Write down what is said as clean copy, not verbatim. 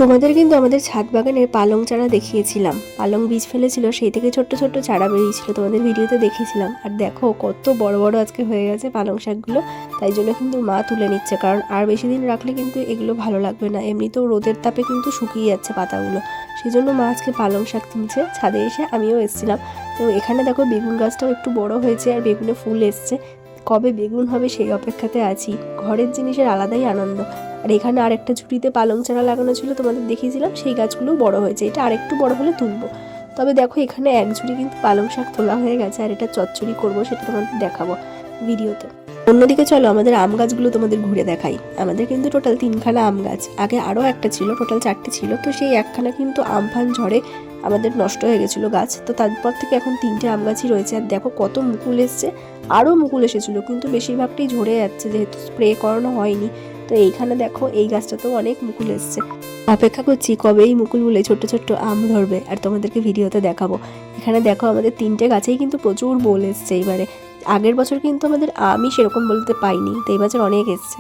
তোমাদের কিন্তু আমাদের ছাদ বাগানের পালং চারা দেখিয়েছিলাম, পালং বীজ ফেলেছিল, সেই থেকে ছোট্ট ছোট্ট চারা বেরিয়েছিল, তোমাদের ভিডিওতে দেখেছিলাম। আর দেখো কত বড় বড় আজকে হয়ে গেছে পালং শাকগুলো। তাই জন্য কিন্তু মা তুলে নিচ্ছে, কারণ আর বেশি দিন রাখলে কিন্তু এগুলো ভালো লাগবে না, এমনিতেও রোদের তাপে কিন্তু শুকিয়ে যাচ্ছে পাতাগুলো। সেই জন্য মা আজকে পালং শাক তুলছে। ছাদে এসে আমিও এসেছিলাম। তো এখানে দেখো বেগুন গাছটাও একটু বড় হয়েছে আর বেগুনে ফুল এসছে। কবে বেগুন হবে সেই অপেক্ষাতে আছি। ঘরের জিনিসের আলাদাই আনন্দ। আর এখানে আরেকটা ঝুড়িতে পালং চারা লাগানো ছিল, তোমাদের দেখিয়েছিলাম, সেই গাছগুলোও বড় হয়েছে। এটা আরেকটু বড় হলে তুলবো। তবে দেখো এখানে এক ঝুড়ি কিন্তু পালং শাক তোলা হয়ে গেছে, আর এটা চচ্চড়ি করবো, সেটা তোমাদের দেখাবো ভিডিওতে। অন্যদিকে চলো আমাদের আম গাছগুলো তোমাদের ঘুরে দেখাই। আমাদের কিন্তু টোটাল 3খানা আম গাছ, আগে আরও একটা ছিল, টোটাল 4টে ছিল। তো সেই একখানা কিন্তু আমফান ঝড়ে আমাদের নষ্ট হয়ে গেছিলো গাছ। তো তারপর থেকে এখন 3টে আম গাছই রয়েছে। আর দেখো কত মুকুল এসছে, আরও মুকুল এসেছিলো, কিন্তু বেশিরভাগটাই ঝরে যাচ্ছে যেহেতু স্প্রে করানো হয়নি। তো এইখানে দেখো এই গাছটাতেও অনেক মুকুল এসছে। অপেক্ষা করছি কবে এই মুকুলগুলো ছোট্ট ছোট্ট আম ধরবে আর তোমাদেরকে ভিডিওতে দেখাবো। এখানে দেখো আমাদের 3টে গাছেই কিন্তু প্রচুর বোল এসছে এবারে। আগের বছর কিন্তু আমাদের আমই সেরকম বলতে পাইনি, তো এই বছর অনেক এসছে।